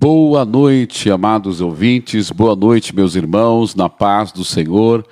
Boa noite, amados ouvintes, boa noite, meus irmãos, na paz do Senhor.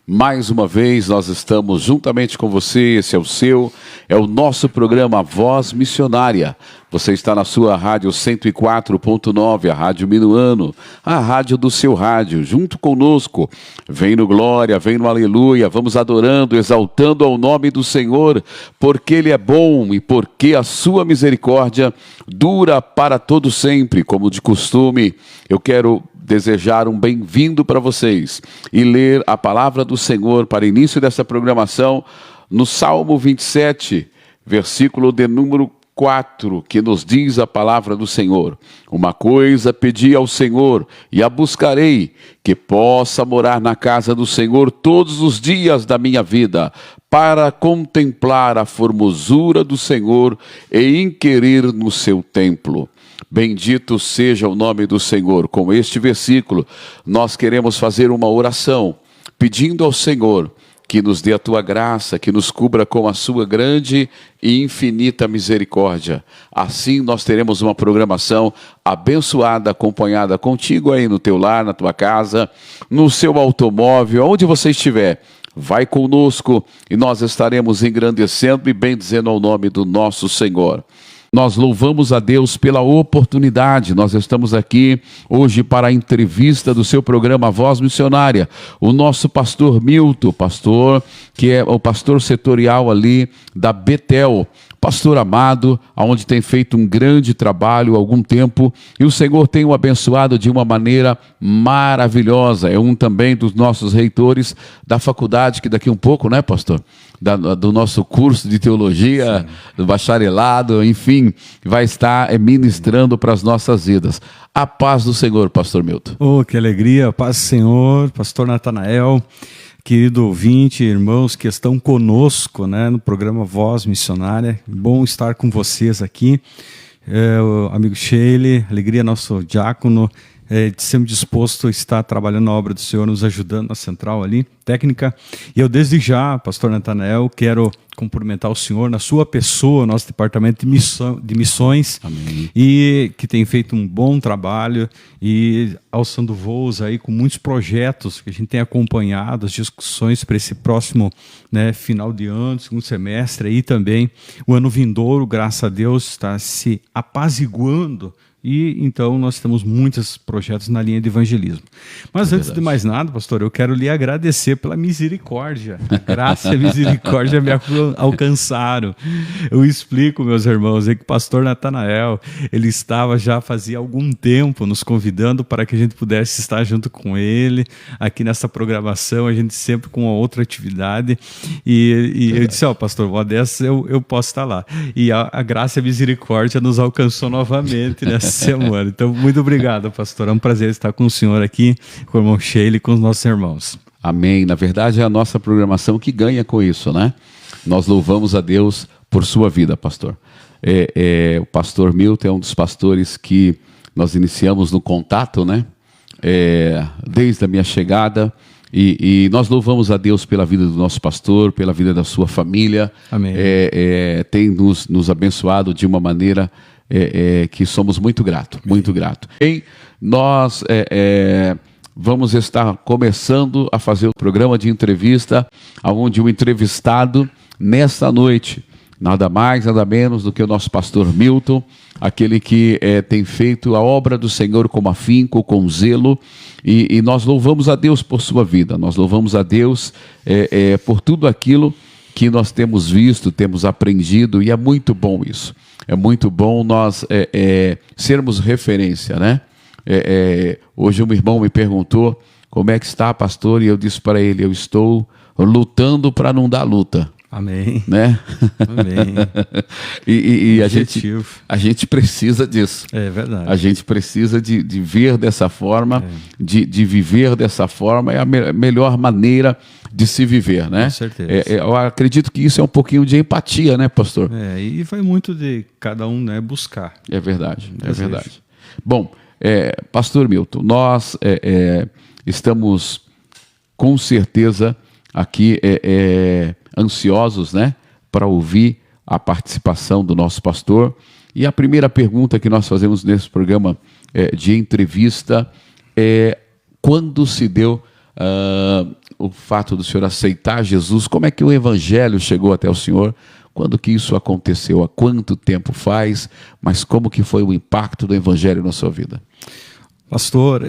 Mais uma vez nós estamos juntamente com você, esse é o nosso programa Voz Missionária. Você está na sua rádio 104.9, a Rádio Minuano, a rádio do seu rádio, junto conosco. Vem no glória, vem no aleluia, vamos adorando, exaltando ao nome do Senhor, porque Ele é bom e porque a sua misericórdia dura para todo sempre. Como de costume, eu quero desejar um bem-vindo para vocês e ler a palavra do Senhor para início dessa programação no Salmo 27, versículo de número 4, que nos diz a palavra do Senhor: uma coisa pedi ao Senhor e a buscarei, que possa morar na casa do Senhor todos os dias da minha vida, para contemplar a formosura do Senhor e inquirir no seu templo. Bendito seja o nome do Senhor. Com este versículo, nós queremos fazer uma oração, pedindo ao Senhor que nos dê a tua graça, que nos cubra com a sua grande e infinita misericórdia. Assim nós teremos uma programação abençoada, acompanhada contigo aí no teu lar, na tua casa, no seu automóvel, onde você estiver. Vai conosco e nós estaremos engrandecendo e bendizendo ao nome do nosso Senhor. Nós louvamos a Deus pela oportunidade. Nós estamos aqui hoje para a entrevista do seu programa Voz Missionária. O nosso pastor Milton, pastor que é o pastor setorial ali da Betel, pastor amado, onde tem feito um grande trabalho há algum tempo, e o Senhor tem o abençoado de uma maneira maravilhosa. É um também dos nossos reitores da faculdade, que daqui um pouco, né, pastor? Do nosso curso de teologia, sim, do bacharelado, enfim, vai estar ministrando para as nossas vidas. A paz do Senhor, pastor Milton. Oh, que alegria, a paz do Senhor, pastor Natanael, querido ouvinte, irmãos que estão conosco, né, no programa Voz Missionária. Bom estar com vocês aqui. O amigo Sheila, alegria, nosso diácono, sempre disposto a estar trabalhando na obra do Senhor, nos ajudando na central ali, técnica. E eu desde já, pastor Natanael, quero cumprimentar o Senhor na sua pessoa, nosso departamento de missões. Amém. E que tem feito um bom trabalho e alçando voos aí com muitos projetos que a gente tem acompanhado, as discussões para esse próximo, né, final de ano, segundo semestre, e também o ano vindouro, graças a Deus, está se apaziguando. E então nós temos muitos projetos na linha de evangelismo. Mas antes de mais nada, pastor, eu quero lhe agradecer pela misericórdia. A graça e a misericórdia me alcançaram. Eu explico, meus irmãos, que o pastor Natanael, ele estava já fazia algum tempo nos convidando para que a gente pudesse estar junto com ele aqui nessa programação, a gente sempre com uma outra atividade. E eu disse, pastor, uma dessas eu posso estar lá. E a graça e a misericórdia nos alcançou novamente nessa semana. Então, muito obrigado, pastor. É um prazer estar com o senhor aqui, com o irmão Sheila e com os nossos irmãos. Amém. Na verdade, é a nossa programação que ganha com isso, né? Nós louvamos a Deus por sua vida, pastor. O pastor Milton é um dos pastores que nós iniciamos no contato, né? Desde a minha chegada. E nós louvamos a Deus pela vida do nosso pastor, pela vida da sua família. Amém. Tem nos abençoado de uma maneira que somos muito gratos, muito gratos. E nós vamos estar começando a fazer o programa de entrevista, onde o entrevistado, nesta noite, nada mais, nada menos do que o nosso pastor Milton, aquele que tem feito a obra do Senhor com afinco, com zelo, e nós louvamos a Deus por sua vida, nós louvamos a Deus por tudo aquilo que nós temos visto, temos aprendido, e é muito bom isso. É muito bom nós sermos referência, né? Hoje um irmão me perguntou como é que está, pastor, e eu disse para ele, eu estou lutando para não dar luta. Amém. Né? Amém. e a gente precisa disso. É verdade. A gente precisa de ver dessa forma, de viver dessa forma, é a melhor maneira de se viver, né? Com certeza. Eu acredito que isso é um pouquinho de empatia, né, pastor? E vai muito de cada um, né, buscar. É verdade, é verdade. Bom, pastor Milton, nós estamos com certeza aqui ansiosos, né, para ouvir a participação do nosso pastor. E a primeira pergunta que nós fazemos nesse programa de entrevista. Quando se deu o fato do senhor aceitar Jesus, como é que o evangelho chegou até o senhor? Quando que isso aconteceu? Há quanto tempo faz? Mas como que foi o impacto do evangelho na sua vida? Pastor,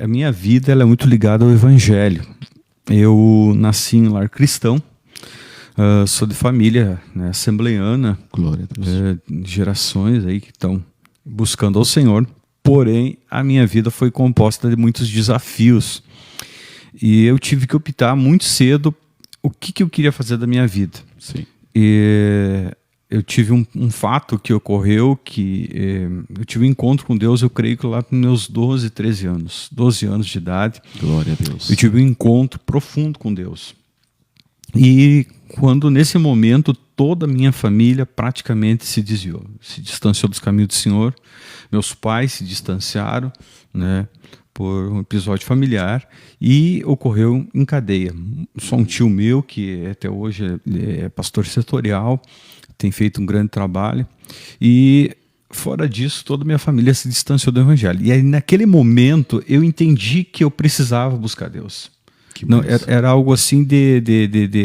a minha vida ela é muito ligada ao evangelho. Eu nasci em lar cristão, sou de família, né, assembleiana, glória a Deus. Gerações aí que estão buscando ao Senhor, porém a minha vida foi composta de muitos desafios e eu tive que optar muito cedo o que eu queria fazer da minha vida. Sim. E eu tive um fato que ocorreu, que eu tive um encontro com Deus, eu creio que lá nos meus 12 anos de idade. Glória a Deus. Eu tive um encontro profundo com Deus. E quando nesse momento toda a minha família praticamente se desviou, se distanciou dos caminhos do Senhor, meus pais se distanciaram, né, por um episódio familiar, e ocorreu em cadeia. Só um tio meu, que até hoje é pastor setorial, tem feito um grande trabalho, e fora disso toda a minha família se distanciou do evangelho. E aí naquele momento eu entendi que eu precisava buscar Deus. Não, era algo assim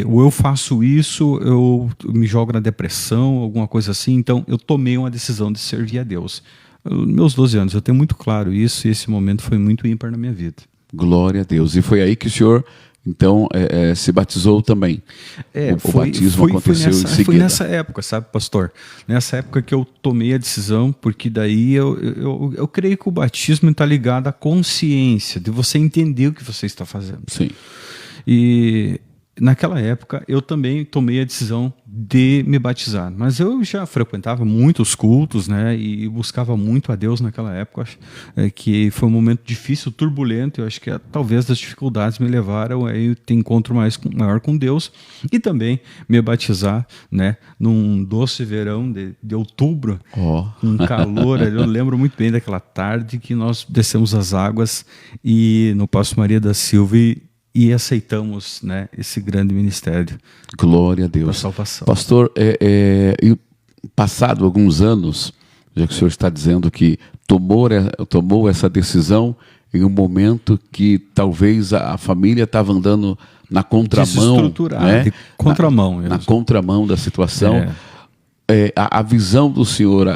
ou eu faço isso, eu me jogo na depressão, alguma coisa assim. Então eu tomei uma decisão de servir a Deus. Meus 12 anos, eu tenho muito claro isso, e esse momento foi muito ímpar na minha vida. Glória a Deus. E foi aí que o senhor, então, se batizou também. O batismo aconteceu em seguida. Foi nessa época, sabe, pastor? Nessa época que eu tomei a decisão, porque daí eu creio que o batismo está ligado à consciência, de você entender o que você está fazendo. Sim. E naquela época eu também tomei a decisão de me batizar, mas eu já frequentava muitos cultos, né, e buscava muito a Deus naquela época, que foi um momento difícil, turbulento. Eu acho que talvez as dificuldades me levaram a ter encontro maior com Deus, e também me batizar, né, num doce verão de outubro, com calor. Eu lembro muito bem daquela tarde que nós descemos as águas e no Paço Maria da Silva e aceitamos, né, esse grande ministério. Glória a Deus. Da salvação. Pastor, passado alguns anos, já que o senhor está dizendo que tomou essa decisão em um momento que talvez a família estava andando na contramão, né? De contramão. Na contramão da situação. A visão do senhor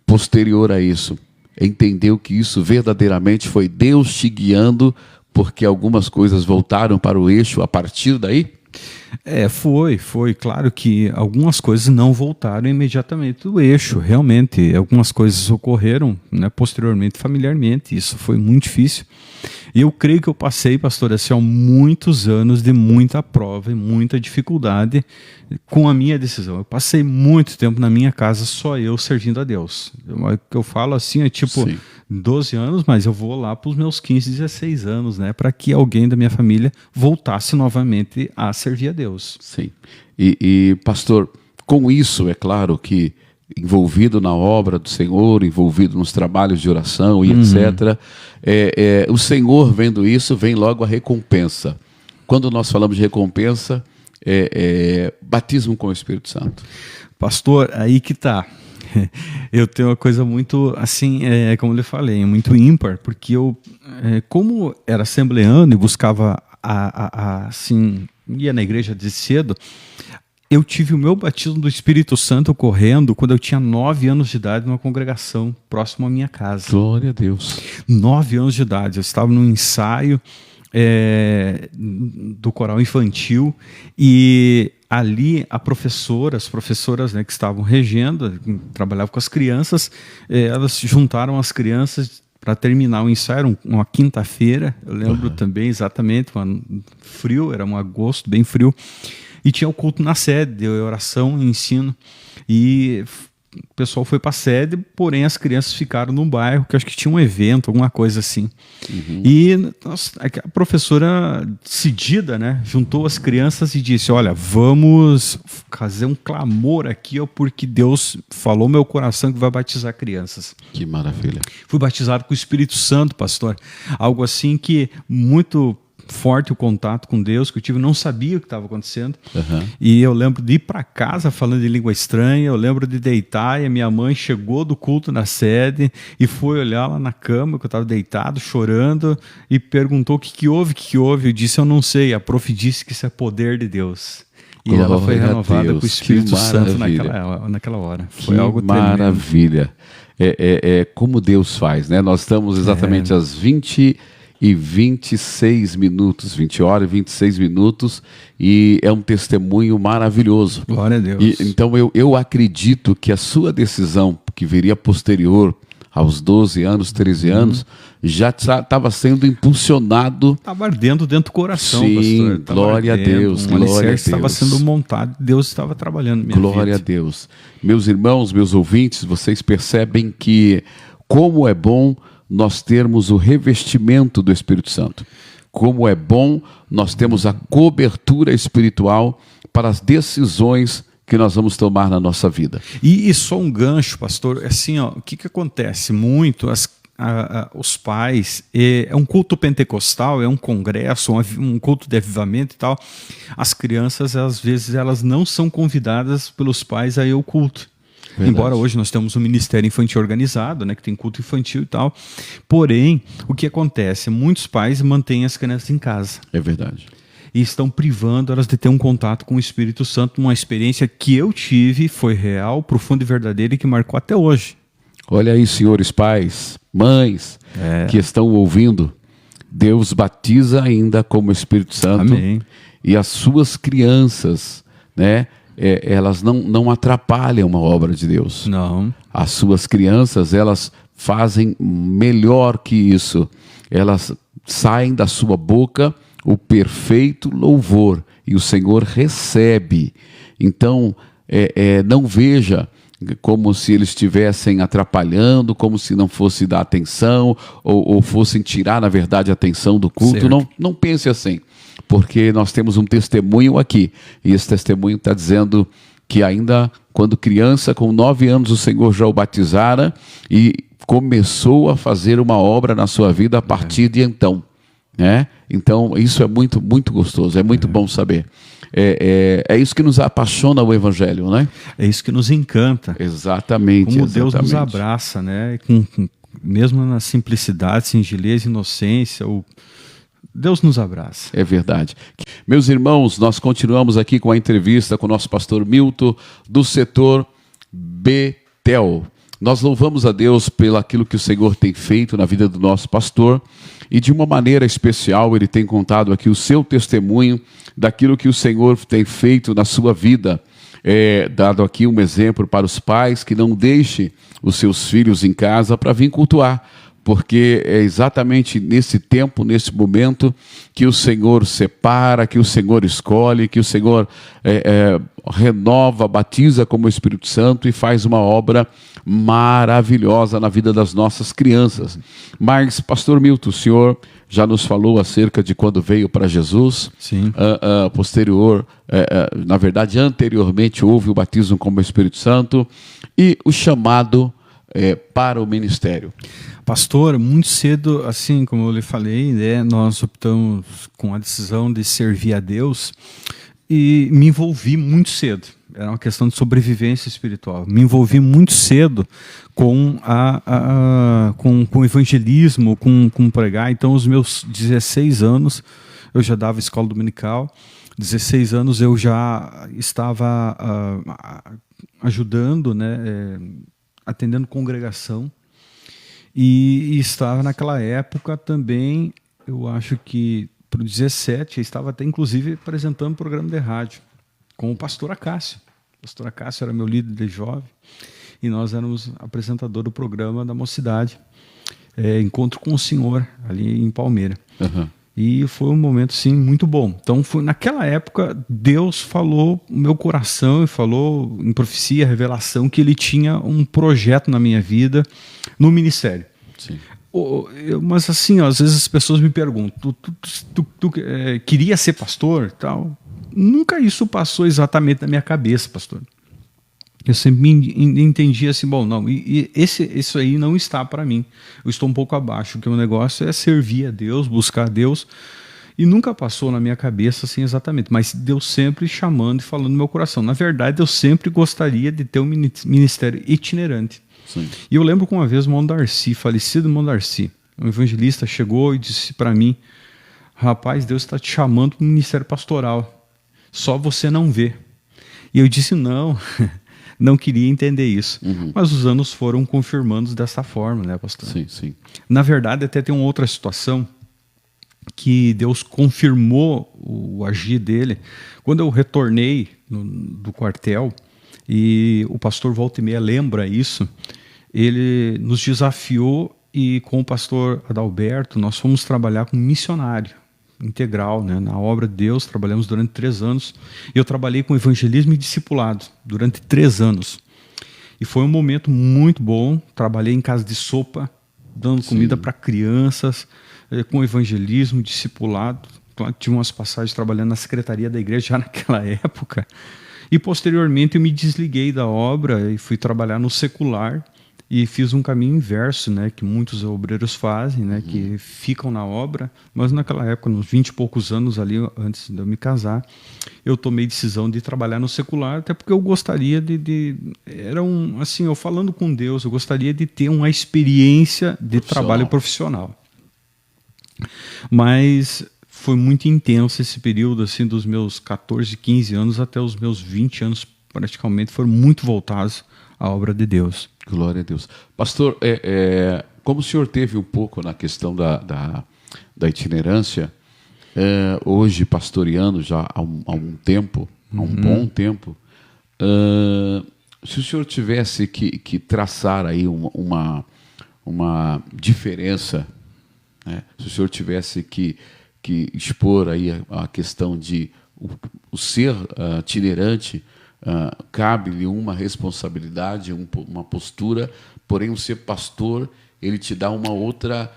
posterior a isso, entendeu que isso verdadeiramente foi Deus te guiando, porque algumas coisas voltaram para o eixo a partir daí? Foi. Claro que algumas coisas não voltaram imediatamente do eixo. Realmente, algumas coisas ocorreram, né, posteriormente, familiarmente. Isso foi muito difícil. E eu creio que eu passei, pastor, assim, muitos anos de muita prova e muita dificuldade com a minha decisão. Eu passei muito tempo na minha casa, só eu servindo a Deus. Eu falo assim, Sim. 12 anos, mas eu vou lá para os meus 15, 16 anos, né, para que alguém da minha família voltasse novamente a servir a Deus. Sim. E pastor, com isso, é claro que envolvido na obra do Senhor, envolvido nos trabalhos de oração e etc., o Senhor, vendo isso, vem logo a recompensa. Quando nós falamos de recompensa, batismo com o Espírito Santo. Pastor, aí que está. Eu tenho uma coisa muito, assim, como eu lhe falei, muito ímpar, porque eu, como era assembleano e buscava, assim, ia na igreja de cedo, eu tive o meu batismo do Espírito Santo ocorrendo quando eu tinha 9 anos de idade numa congregação próxima à minha casa. Glória a Deus. 9 anos de idade, eu estava num ensaio do coral infantil, e ali as professoras, né, que estavam regendo, trabalhavam com as crianças, elas juntaram as crianças para terminar o ensaio. Era uma quinta-feira, eu lembro também exatamente, frio, era um agosto bem frio, e tinha o culto na sede, de oração e ensino, e o pessoal foi para a sede, porém as crianças ficaram no bairro, que eu acho que tinha um evento, alguma coisa assim. E a professora, decidida, né, juntou as crianças e disse: olha, vamos fazer um clamor aqui, porque Deus falou no meu coração que vai batizar crianças. Que maravilha. Fui batizado com o Espírito Santo, pastor. Algo assim que muito forte o contato com Deus que eu tive, não sabia o que estava acontecendo. Uhum. E eu lembro de ir para casa falando em língua estranha, eu lembro de deitar e a minha mãe chegou do culto na sede e foi olhar lá na cama, que eu estava deitado, chorando, e perguntou o que houve. Eu disse, eu não sei. A prof disse que isso é poder de Deus. E Glória ela foi renovada Deus, com o Espírito que Santo maravilha. naquela hora. Foi Que algo tremendo. maravilha. É como Deus faz, né? Nós estamos exatamente às 20 e 26 minutos, 20 horas e 26 minutos, e é um testemunho maravilhoso. Glória a Deus. Então eu acredito que a sua decisão, que viria posterior aos 12 anos, 13 anos, já estava sendo impulsionado. Estava ardendo dentro do coração, Sim, pastor. Tava glória a ardendo, Deus, um glória a alicerce estava Deus. sendo montado, Deus estava trabalhando na minha Glória a vida. Deus. Meus irmãos, meus ouvintes, vocês percebem que como é bom nós termos o revestimento do Espírito Santo. Como é bom nós termos a cobertura espiritual para as decisões que nós vamos tomar na nossa vida. E só um gancho, pastor, assim, ó, o que acontece muito, os pais, é um culto pentecostal, é um congresso, um culto de avivamento e tal, as crianças, às vezes, elas não são convidadas pelos pais a ir ao culto. Verdade. Embora hoje nós temos um ministério infantil organizado, né, que tem culto infantil e tal, porém, o que acontece? Muitos pais mantêm as crianças em casa. É verdade. E estão privando elas de ter um contato com o Espírito Santo, uma experiência que eu tive, foi real, profunda e verdadeira e que marcou até hoje. Olha aí, senhores pais, mães que estão ouvindo, Deus batiza ainda como Espírito Santo. Amém. E as suas crianças, né, elas não atrapalham a obra de Deus. Não. As suas crianças, elas fazem melhor que isso. Elas saem da sua boca o perfeito louvor e o Senhor recebe. Então, não veja como se eles estivessem atrapalhando, como se não fosse dar atenção ou fossem tirar, na verdade, a atenção do culto. Não pense assim, porque nós temos um testemunho aqui, e esse testemunho está dizendo que ainda quando criança, com 9 anos, o Senhor já o batizara e começou a fazer uma obra na sua vida a partir de então. Né? Então, isso é muito, muito gostoso, é muito bom saber. É isso que nos apaixona o Evangelho, né? É isso que nos encanta. Exatamente. Como exatamente. Deus nos abraça, né? Mesmo na simplicidade, singeleza, inocência, Deus nos abraça. É verdade. Meus irmãos, nós continuamos aqui com a entrevista com o nosso pastor Milton, do setor Betel. Nós louvamos a Deus pelo aquilo que o Senhor tem feito na vida do nosso pastor, e de uma maneira especial ele tem contado aqui o seu testemunho daquilo que o Senhor tem feito na sua vida. Dado aqui um exemplo para os pais que não deixem os seus filhos em casa para vir cultuar, porque é exatamente nesse tempo, nesse momento, que o Senhor separa, que o Senhor escolhe, que o Senhor renova, batiza como o Espírito Santo e faz uma obra maravilhosa na vida das nossas crianças. Mas, pastor Milton, o senhor já nos falou acerca de quando veio para Jesus. Sim. Na verdade, anteriormente houve o batismo como o Espírito Santo e o chamado para o ministério. Pastor, muito cedo, assim como eu lhe falei, né, nós optamos com a decisão de servir a Deus e me envolvi muito cedo. Era uma questão de sobrevivência espiritual. Me envolvi muito cedo com o evangelismo, com pregar. Então, aos meus 16 anos, eu já dava escola dominical. 16 anos eu já estava ajudando, né, atendendo congregação. E estava naquela época também, eu acho que para o 17, eu estava até inclusive apresentando um programa de rádio com o pastor Acácio. O pastor Acácio era meu líder de jovem e nós éramos apresentador do programa da Mocidade, Encontro com o Senhor, ali em Palmeira. Uhum. E foi um momento, sim, muito bom. Então, naquela época, Deus falou no meu coração e falou em profecia, revelação, que Ele tinha um projeto na minha vida, no ministério. Sim. Mas assim, ó, às vezes as pessoas me perguntam, tu queria ser pastor? Tal. Nunca isso passou exatamente na minha cabeça, pastor. Eu sempre entendi assim, bom, não, isso aí não está para mim. Eu estou um pouco abaixo, porque o meu negócio é servir a Deus, buscar a Deus. E nunca passou na minha cabeça assim exatamente, mas Deus sempre chamando e falando no meu coração. Na verdade, eu sempre gostaria de ter um ministério itinerante. Sim. E eu lembro que uma vez o irmão Darcy, falecido irmão Darcy, um evangelista, chegou e disse para mim: rapaz, Deus está te chamando para o ministério pastoral, só você não vê. E eu disse não, não queria entender isso. Mas os anos foram confirmando dessa forma, né, pastor? Sim, sim. Na verdade, até tem uma outra situação que Deus confirmou o agir dele. Quando eu retornei do quartel, e o pastor volta e meia lembra isso, ele nos desafiou e com o pastor Adalberto nós fomos trabalhar com missionário integral, né, na obra de Deus. Trabalhamos durante 3 anos. Eu trabalhei com evangelismo e discipulado durante 3 anos. E foi um momento muito bom. Trabalhei em casa de sopa, dando comida para crianças, com evangelismo, discipulado. Tive umas passagens trabalhando na secretaria da igreja já naquela época. E posteriormente eu me desliguei da obra e fui trabalhar no secular e fiz um caminho inverso, né, que muitos obreiros fazem, né, que ficam na obra. Mas naquela época, nos 20 e poucos anos ali, antes de eu me casar, eu tomei decisão de trabalhar no secular, até porque eu gostaria era assim, eu falando com Deus, eu gostaria de ter uma experiência de trabalho profissional. Mas foi muito intenso esse período, assim, dos meus 14, 15 anos até os meus 20 anos, praticamente, foram muito voltados à obra de Deus. Glória a Deus. Pastor, como o senhor teve um pouco na questão da itinerância, hoje pastoreando já há um tempo, há um bom tempo, se o senhor tivesse que traçar aí uma diferença, né? Se o senhor tivesse que expor aí a questão de o ser itinerante, cabe-lhe uma responsabilidade, uma postura, porém o ser pastor, ele te dá uma outra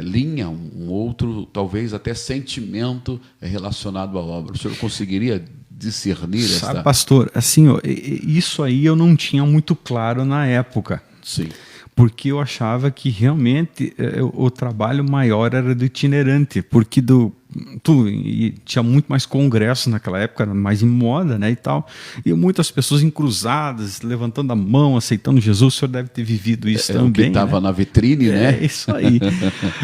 linha, um outro, talvez até sentimento relacionado à obra. O senhor conseguiria discernir essa... Sabe, pastor, assim, ó, isso aí eu não tinha muito claro na época. Sim. Porque eu achava que realmente o trabalho maior era do itinerante, porque tinha muito mais congresso naquela época, mais em moda, né, e tal, e muitas pessoas encruzadas, levantando a mão, aceitando Jesus. O senhor deve ter vivido isso também. O que estava, né, na vitrine, né? É isso aí.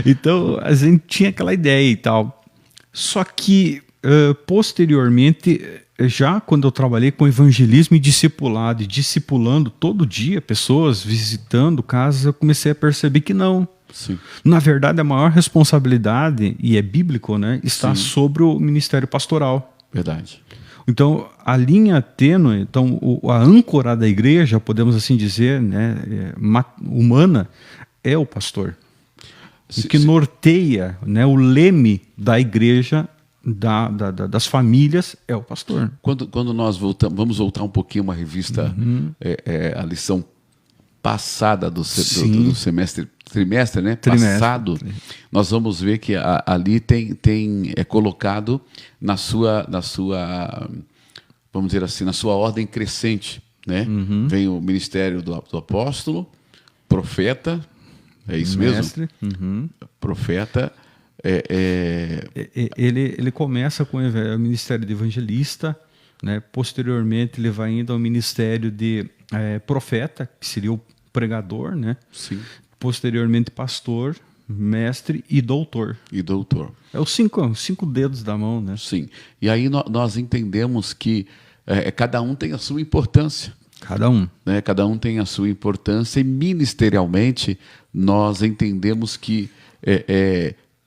Então, a gente tinha aquela ideia e tal. Só que, posteriormente, já quando eu trabalhei com evangelismo e discipulado, e discipulando todo dia pessoas, visitando casas, eu comecei a perceber que não. Sim. Na verdade, a maior responsabilidade, e é bíblico, né, está sobre o ministério pastoral. Verdade. Então, a linha tênue, então, a âncora da igreja, podemos assim dizer, né, humana, é o pastor. O que norteia, né, o leme da igreja, das famílias, é o pastor. Quando nós vamos voltar um pouquinho uma revista, a lição passada do trimestre, né? Passado, nós vamos ver que ali é colocado na sua, vamos dizer assim, na sua ordem crescente, né? Vem o ministério do apóstolo, profeta, é isso mesmo? Profeta. Ele começa com o ministério de evangelista, né? Posteriormente ele vai indo ao ministério de profeta, que seria o pregador, né? Sim. Posteriormente pastor, mestre e doutor. É os cinco dedos da mão, né? Sim. E aí nós entendemos que cada um tem a sua importância. Cada um. Né? Cada um tem a sua importância, e ministerialmente nós entendemos que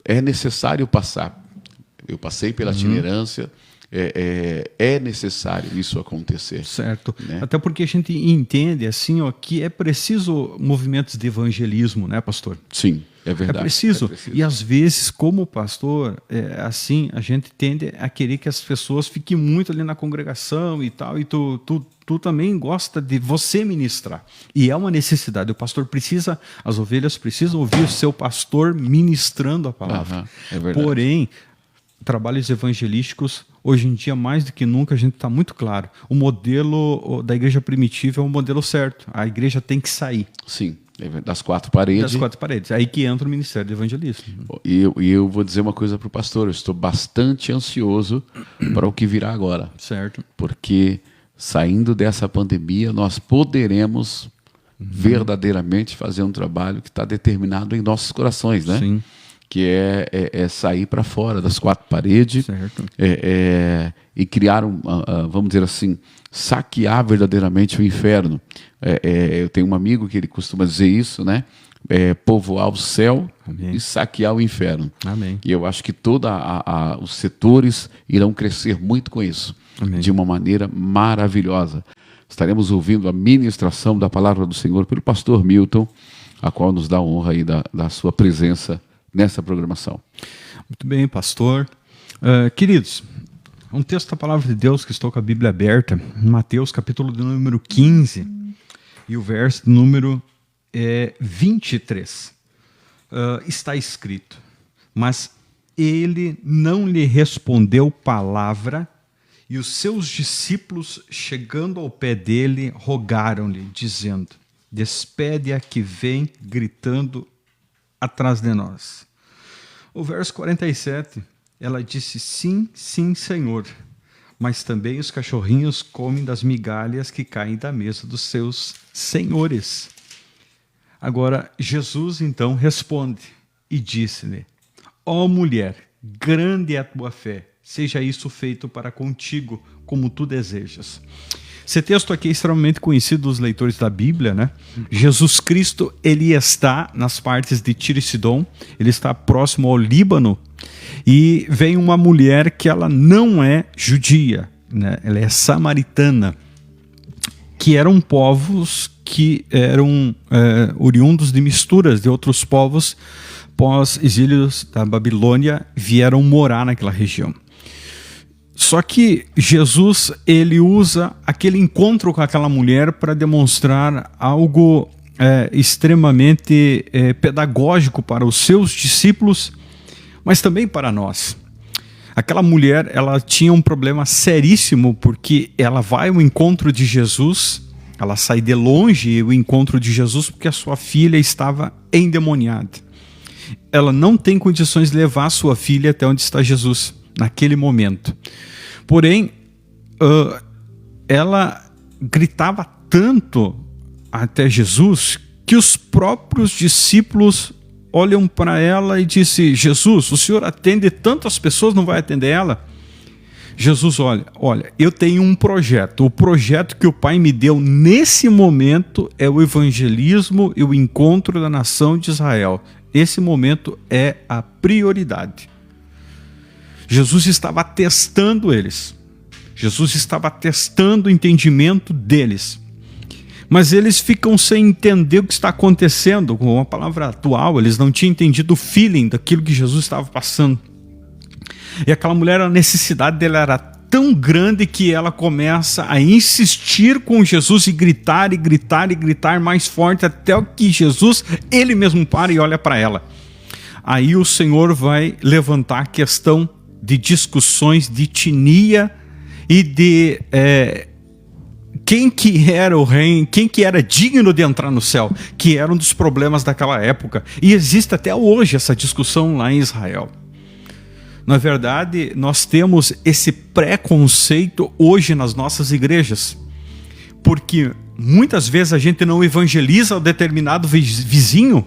é necessário passar. Eu passei pela itinerância, é necessário isso acontecer. Certo. Né? Até porque a gente entende assim, ó, que é preciso movimentos de evangelismo, né, pastor? Sim, é verdade. É preciso. E às vezes, como pastor, assim, a gente tende a querer que as pessoas fiquem muito ali na congregação e tal, e tu também gosta de você ministrar. E é uma necessidade. O pastor precisa, as ovelhas precisam ouvir o seu pastor ministrando a palavra. É verdade. Porém, trabalhos evangelísticos, hoje em dia, mais do que nunca, a gente está muito claro. O modelo da igreja primitiva é o modelo certo. A igreja tem que sair. Sim. Das quatro paredes. Das quatro paredes. Aí que entra o ministério do evangelismo. E eu vou dizer uma coisa para o pastor, eu estou bastante ansioso para o que virá agora. Certo. Porque saindo dessa pandemia, nós poderemos verdadeiramente fazer um trabalho que está determinado em nossos corações, né? Sim. Que é sair para fora das quatro paredes, Certo. E criar, vamos dizer assim, saquear verdadeiramente o inferno. Eu tenho um amigo que ele costuma dizer isso, né? Povoar o céu. Amém. E saquear o inferno. Amém. E eu acho que todos os setores irão crescer muito com isso. Amém. De uma maneira maravilhosa. Estaremos ouvindo a ministração da palavra do Senhor pelo pastor Milton, a qual nos dá a honra aí da sua presença nessa programação. Muito bem, pastor. Queridos, um texto da palavra de Deus que estou com a Bíblia aberta, em Mateus, capítulo de número 15, e o verso número 23. Está escrito: mas ele não lhe respondeu palavra, e os seus discípulos, chegando ao pé dele, rogaram-lhe, dizendo: despede a que vem gritando atrás de nós. O verso 47, ela disse: sim, sim, Senhor, mas também os cachorrinhos comem das migalhas que caem da mesa dos seus senhores. Agora, Jesus então responde e disse-lhe: ó mulher, grande é a tua fé, seja isso feito para contigo, como tu desejas. Esse texto aqui é extremamente conhecido dos leitores da Bíblia, né? Jesus Cristo, ele está nas partes de Tiro e Sidom, ele está próximo ao Líbano, e vem uma mulher que ela não é judia, né? Ela é samaritana, que eram povos que eram oriundos de misturas de outros povos, pós-exílios da Babilônia, vieram morar naquela região. Só que Jesus, ele usa aquele encontro com aquela mulher para demonstrar algo extremamente pedagógico para os seus discípulos, mas também para nós. Aquela mulher, ela tinha um problema seríssimo, porque ela vai ao encontro de Jesus, ela sai de longe ao encontro de Jesus porque a sua filha estava endemoniada. Ela não tem condições de levar a sua filha até onde está Jesus naquele momento. Porém, ela gritava tanto até Jesus que os próprios discípulos olham para ela e dizem: Jesus, o Senhor atende tantas pessoas, não vai atender ela? Jesus, olha, eu tenho um projeto. O projeto que o Pai me deu nesse momento é o evangelismo e o encontro da nação de Israel. Esse momento é a prioridade. Jesus estava testando eles. Jesus estava testando o entendimento deles. Mas eles ficam sem entender o que está acontecendo. Com uma palavra atual, eles não tinham entendido o feeling daquilo que Jesus estava passando. E aquela mulher, a necessidade dela era tão grande que ela começa a insistir com Jesus e gritar, e gritar, e gritar mais forte, até que Jesus, ele mesmo para e olha para ela. Aí o Senhor vai levantar a questão de discussões de etnia e de quem que era o rei, quem que era digno de entrar no céu, que era um dos problemas daquela época. E existe até hoje essa discussão lá em Israel. Na verdade, nós temos esse preconceito hoje nas nossas igrejas, porque muitas vezes a gente não evangeliza o determinado vizinho.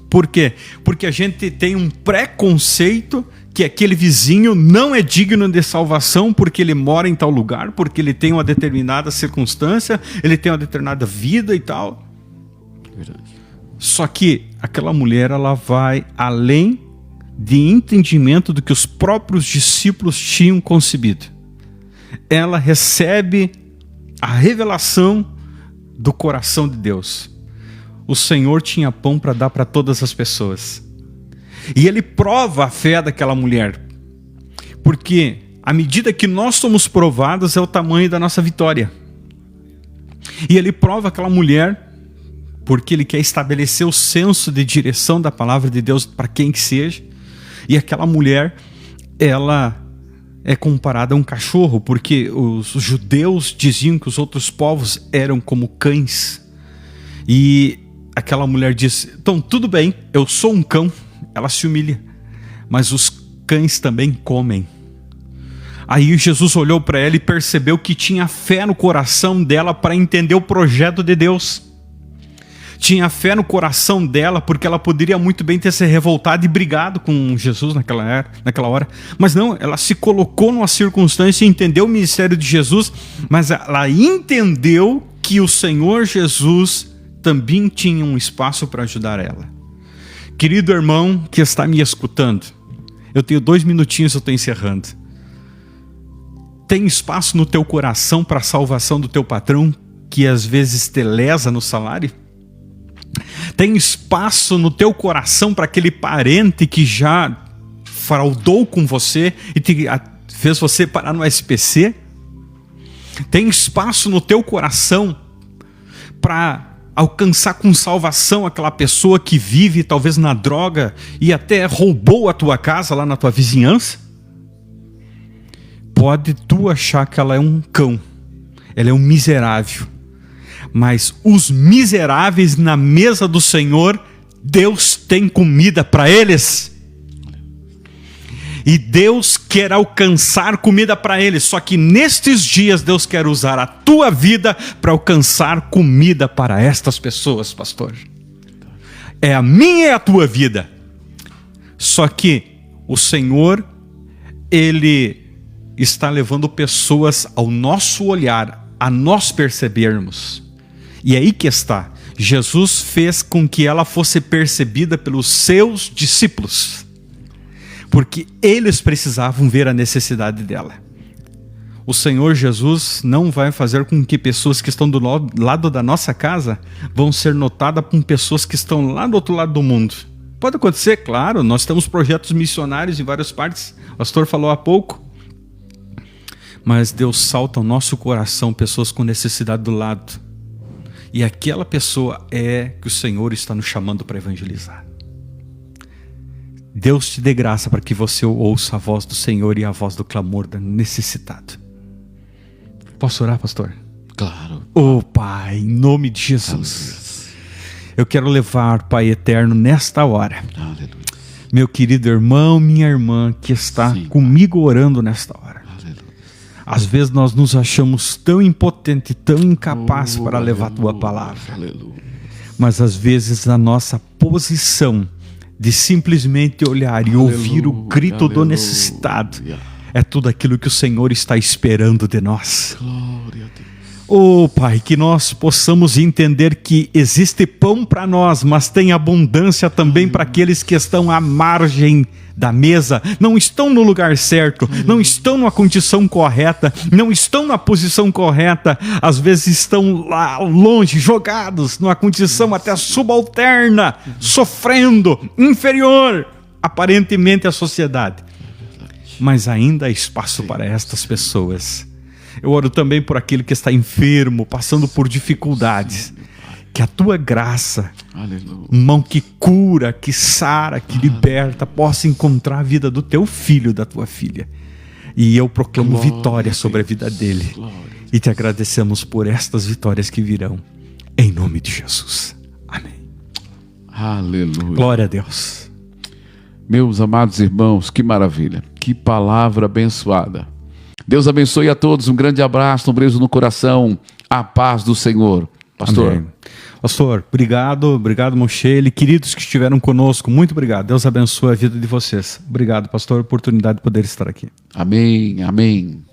Por quê? Porque a gente tem um preconceito que aquele vizinho não é digno de salvação porque ele mora em tal lugar, porque ele tem uma determinada circunstância, ele tem uma determinada vida e tal. Verdade. Só que aquela mulher, ela vai além de entendimento do que os próprios discípulos tinham concebido. Ela recebe a revelação do coração de Deus. O Senhor tinha pão para dar para todas as pessoas. E ele prova a fé daquela mulher. Porque à medida que nós somos provados é o tamanho da nossa vitória. E ele prova aquela mulher porque ele quer estabelecer o senso de direção da palavra de Deus para quem que seja. E aquela mulher, ela é comparada a um cachorro, porque os judeus diziam que os outros povos eram como cães. E aquela mulher disse: então tudo bem, eu sou um cão. Ela se humilha, mas os cães também comem. Aí Jesus olhou para ela e percebeu que tinha fé no coração dela para entender o projeto de Deus. Tinha fé no coração dela, porque ela poderia muito bem ter se revoltado e brigado com Jesus naquela hora. Mas não, ela se colocou numa circunstância e entendeu o ministério de Jesus, mas ela entendeu que o Senhor Jesus também tinha um espaço para ajudar ela. Querido irmão que está me escutando, eu tenho 2 minutinhos, eu estou encerrando. Tem espaço no teu coração para a salvação do teu patrão, que às vezes te lesa no salário? Tem espaço no teu coração para aquele parente que já fraudou com você e fez você parar no SPC? Tem espaço no teu coração para alcançar com salvação aquela pessoa que vive talvez na droga e até roubou a tua casa lá na tua vizinhança? Pode tu achar que ela é um cão, ela é um miserável. Mas os miseráveis na mesa do Senhor, Deus tem comida para eles. E Deus quer alcançar comida para eles. Só que nestes dias Deus quer usar a tua vida para alcançar comida para estas pessoas, pastor. É a minha e a tua vida. Só que o Senhor, Ele está levando pessoas ao nosso olhar, a nós percebermos. E é aí que está. Jesus fez com que ela fosse percebida pelos seus discípulos, porque eles precisavam ver a necessidade dela. O Senhor Jesus não vai fazer com que pessoas que estão do lado da nossa casa vão ser notadas por pessoas que estão lá do outro lado do mundo. Pode acontecer, claro, nós temos projetos missionários em várias partes, o pastor falou há pouco. Mas Deus salta ao nosso coração pessoas com necessidade do lado. E aquela pessoa é que o Senhor está nos chamando para evangelizar. Deus te dê graça para que você ouça a voz do Senhor e a voz do clamor do necessitado. Posso orar, pastor? Claro. Oh, Pai, em nome de Jesus. Eu quero levar, Pai eterno, nesta hora. Aleluia. Meu querido irmão, minha irmã, que está comigo orando nesta hora. Às vezes nós nos achamos tão impotentes, tão incapazes para levar a tua palavra. Aleluia. Mas às vezes a nossa posição de simplesmente olhar e ouvir o grito do necessitado é tudo aquilo que o Senhor está esperando de nós. Glória a Deus. Oh, Pai, que nós possamos entender que existe pão para nós, mas tem abundância também para aqueles que estão à margem da mesa, não estão no lugar certo, não estão numa condição correta, não estão na posição correta, às vezes estão lá longe, jogados, numa condição até subalterna, sofrendo, inferior, aparentemente à sociedade. Mas ainda há espaço para estas pessoas. Eu oro também por aquele que está enfermo, passando por dificuldades. Que a tua graça, mão que cura, que sara, que liberta, possa encontrar a vida do teu filho, da tua filha. E eu proclamo vitória sobre a vida dele. E te agradecemos por estas vitórias que virão. Em nome de Jesus. Amém. Aleluia. Glória a Deus. Meus amados irmãos, que maravilha. Que palavra abençoada. Deus abençoe a todos. Um grande abraço, um beijo no coração. A paz do Senhor. Pastor. Amém. Pastor, obrigado, Monchele, queridos que estiveram conosco, muito obrigado. Deus abençoe a vida de vocês. Obrigado, pastor, oportunidade de poder estar aqui. Amém, amém.